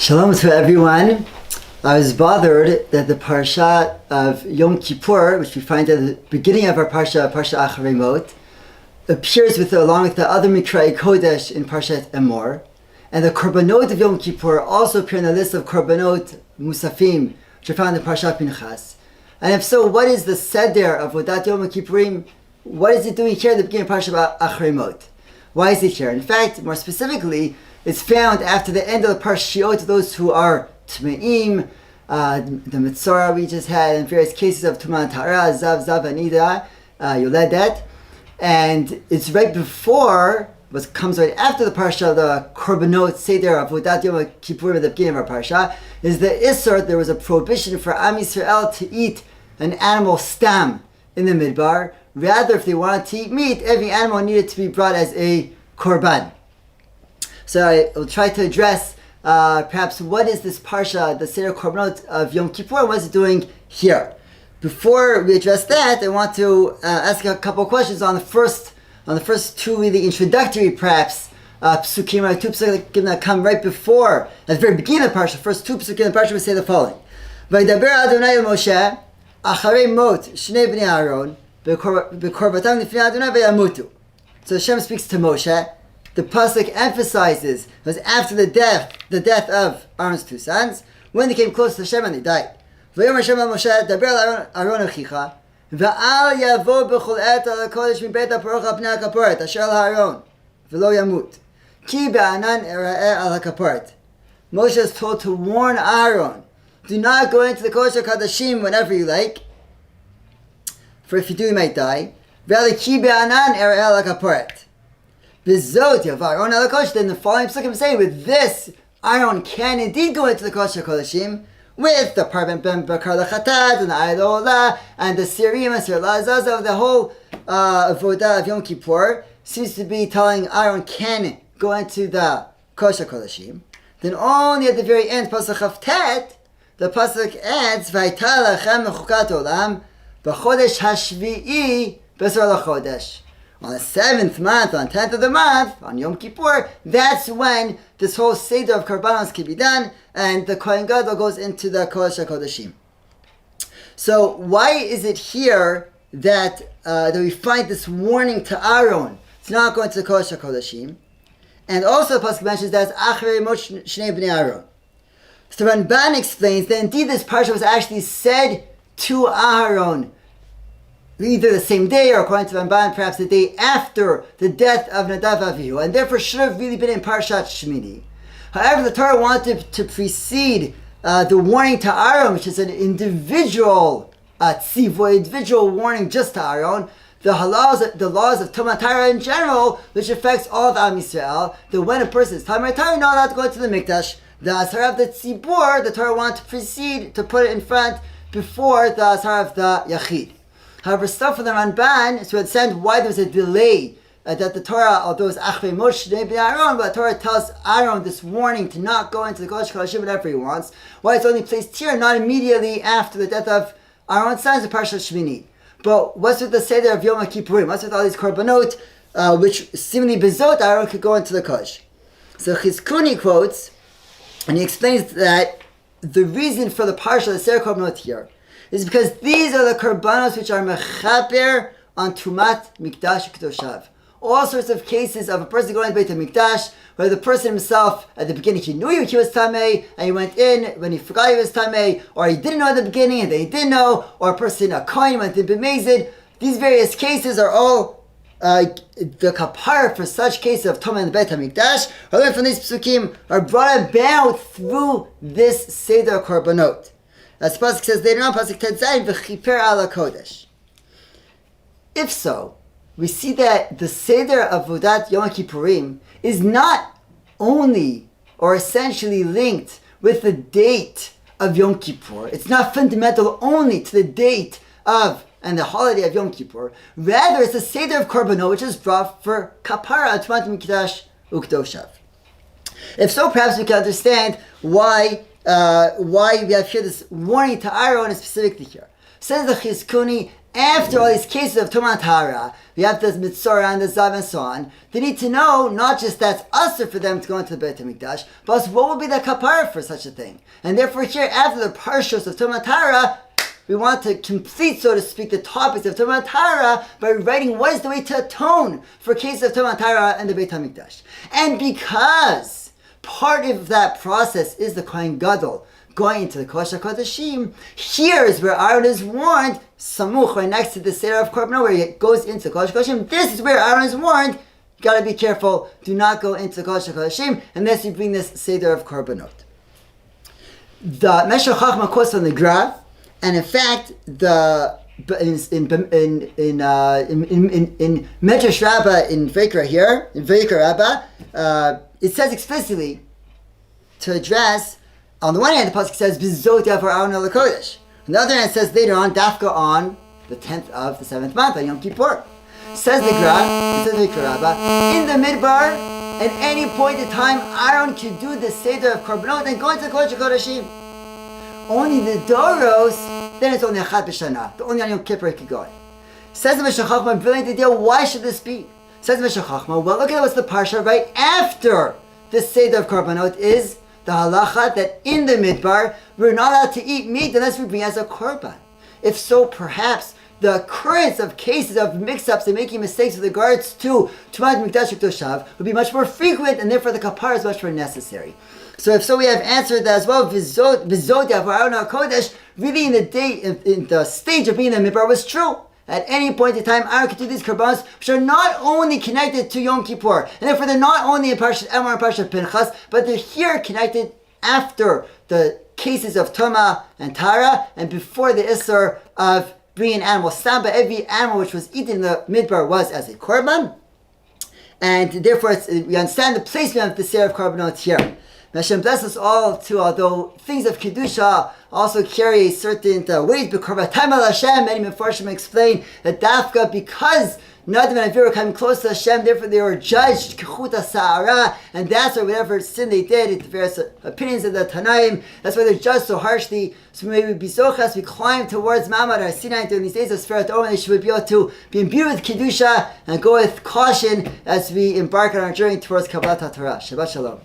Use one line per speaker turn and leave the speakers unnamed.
Shalom to everyone. I was bothered that the parsha of Yom Kippur, which we find at the beginning of our parsha Acharei Mot, appears along with the other Mikrei Kodesh in Parshat Emor, and the korbanot of Yom Kippur also appear in the list of korbanot musafim, which are found in Parshat Pinchas. And if so, what is the seder of Vodat Yom Kippurim? What is it doing here at the beginning of Parsha Acharei Mot? Why is it here? In fact, more specifically, it's found after the end of the parshiot of those who are Tme'im, the Mitzorah we just had, and various cases of Tuman Tara, Zav, Anida, Yoledet. And it's right before, what comes right after the parsha, the Korbanot Seder of Vodat Yom Kippur at the beginning of our parsha, is the Isser. There was a prohibition for Am Yisrael to eat an animal stam in the Midbar. Rather, if they wanted to eat meat, every animal needed to be brought as a korban. So I will try to address perhaps what is this parsha, the Seder Korbanot of Yom Kippur, what is it doing here? Before we address that, I want to ask a couple of questions on the first two really introductory perhaps psukim, two psukim that come right before, at the very beginning of the parsha. First two psukim in the parsha we say the following: Vaydaber Adonai el Moshe Acharei Mot Shnei bnei Aaron bekorbatam lifnei Adonai veyamutu. So Hashem speaks to Moshe. The pasuk emphasizes it was after the death of Aaron's two sons, when they came close to Hashem and they died. V'yom Hashem el Moshe daber el Aaron achicha v'al yavo b'chol et al kodesh mibeit ha'paroch al pnei ha'kaporet asher al ha'aron v'lo yamut ki be'anan era'eh al ha'kaporet. Moshe is told to warn Aaron, do not go into the kodesh ha'kadashim whenever you like, for if you do you might die. V'al ki be'anan era'eh al ha'kaporet. Bizot Yavaron al Kodesh. Then the following psukim say, with this, Aaron can indeed go into the Kodesh HaKodeshim with the Parben Ben Bakar Lachatat and the Aydola and the Sirim and Sir Lazazav. The whole Avodah of Yom Kippur seems to be telling Aaron can go into the Kodesh HaKodeshim. Then only at the very end, Pasuk Chavtet, the pasuk adds, Vayta lachem mechukat olam b'chodesh hashvi'i b'sar lachodesh. On the 7th month, on 10th of the month, on Yom Kippur, that's when this whole Seder of Karbanos can be done, and the Kohen Gadol goes into the Kodesh HaKodeshim. So why is it here that we find this warning to Aaron to not go into the Kodesh HaKodeshim? And also the Pasuk mentions that it's Acharei Mot Shnei bnei Aaron. So Ramban explains that indeed this parsha was actually said to Aaron either the same day, or according to Ramban, perhaps the day after the death of Nadav Avihu, and therefore should have really been in Parshat Shmini. However, the Torah wanted to precede the warning to Aaron, which is an individual tzivoy, individual warning just to Aaron, the laws of Tumat Torah in general, which affects all of Am Yisrael, that when a person is Tumat Torah, not allowed to go into the Mikdash. The Asar of the Tzibur, the Torah wanted to precede, to put it in front before the Asar of the Yachid. However, stuff from the Ramban is to understand why there was a delay, that the Torah, although it's Acharei Mot Shnei bnei Aaron, but the Torah tells Aaron this warning to not go into the Kodesh HaKodeshim whenever he wants. Why it's only placed here, not immediately after the death of Aaron's sons in Parshat Shmini. But what's with the Seder of Yom Kippurim? What's with all these korbanot, which seemingly bezot Aaron could go into the Kodesh? So Chizkuni quotes, and he explains that the reason for the Parsha, the Seder korbanot here, is because these are the korbanos which are mechaper on Tumat Mikdash Kedoshav. All sorts of cases of a person going to Beit HaMikdash, where the person himself, at the beginning he knew he was Tameh, and he went in when he forgot he was Tameh, or he didn't know at the beginning and then he didn't know, or a person, a Kohen, went in B'mezid. These various cases are all the kapara for such cases of Tumah in the Beit HaMikdash, or learned from these psukim, are brought about through this Seder Korbanot. As the pasuk says later on, pasuk Tet Zayin, v'chiper ala kodesh. If so, we see that the Seder of Vodat Yom Kippurim is not only or essentially linked with the date of Yom Kippur. It's not fundamental only to the date of and the holiday of Yom Kippur. Rather, it's the Seder of Korbanot, which is brought for kapara Tumat Mikdash Ukdoshav. If so, perhaps we can understand why we have here this warning to Aaron specifically here. Says the Chizkuni, after all these cases of Tumah and Tahara, we have the Mitzorah and the Zav and so on, they need to know not just that's usher for them to go into the Beit HaMikdash, but also what will be the kapara for such a thing. And therefore here, after the parshos of Tumah and Tahara, we want to complete, so to speak, the topics of Tumah and Tahara by writing what is the way to atone for cases of Tumah and Tahara and the Beit HaMikdash. And because part of that process is the Kohen Gadol going into the Kodesh HaKodeshim, here is where Aaron is warned, Samuch, right next to the Seder of Korbanot, where he goes into the Kodesh HaKodeshim. This is where Aaron is warned, you gotta be careful, do not go into the Kodesh HaKodeshim unless you bring this Seder of Korbanot. The Meshech Chachma quotes from the Gra, and in fact, in Medrash Rabbah in Vayikra here, in Vayikra Rabbah, it says explicitly to address, on the one hand, the pasuk says Bizot for Aaron HaKodesh. On the other hand, it says later on, Dafka on the 10th of the 7th month on Yom Kippur. Says the Gra, says Vayikra Rabbah, in the Midbar, at any point in time, Aaron could do the Seder of Korbanot and go into the Kodesh HaKodeshim. Only the Doros, then it's only Achat B'Shana. The only on Yom Kippur it could go. Says the Meshech Chachma, brilliant idea, why should this be? Says the Meshech Chachma, well, look at what's the Parsha right after the Seder of Korbanot is the halacha that in the Midbar, we're not allowed to eat meat unless we bring as a korban. If so, perhaps the occurrence of cases of mix-ups and making mistakes with regards to Tumat Mikdash Toshav would be much more frequent, and therefore the kapara is much more necessary. So if so, we have answered that as well. Vizot for Aaron HaKodesh, really in the stage of being in the Midbar was true. At any point in time, Aaron could do these korbanos, which are not only connected to Yom Kippur, and therefore they're not only in Parshat Emor and Parshat Pinchas, but they're here connected after the cases of Tumah and Tahara, and before the Isser of bringing an animal. Samba, every animal which was eaten in the Midbar was as a korban, and therefore we understand the placement of the Seder of Korbanot here. Hashem bless us all too, although things of Kedusha also carry certain weight. B'korban Hashem, many Mefarshim explain that Dafka, because Nadav and Avihu were coming close to Hashem, therefore they were judged Kechuta Sa'ara, and that's why whatever sin they did, the various opinions of the Tanaim, that's why they're judged so harshly. So maybe we be zochas, we climb towards Ma'amad or Sinai during these days of Sferat Omer, they should be able to be imbued with Kedusha and go with caution as we embark on our journey towards Kabbalat HaTorah. Shabbat Shalom.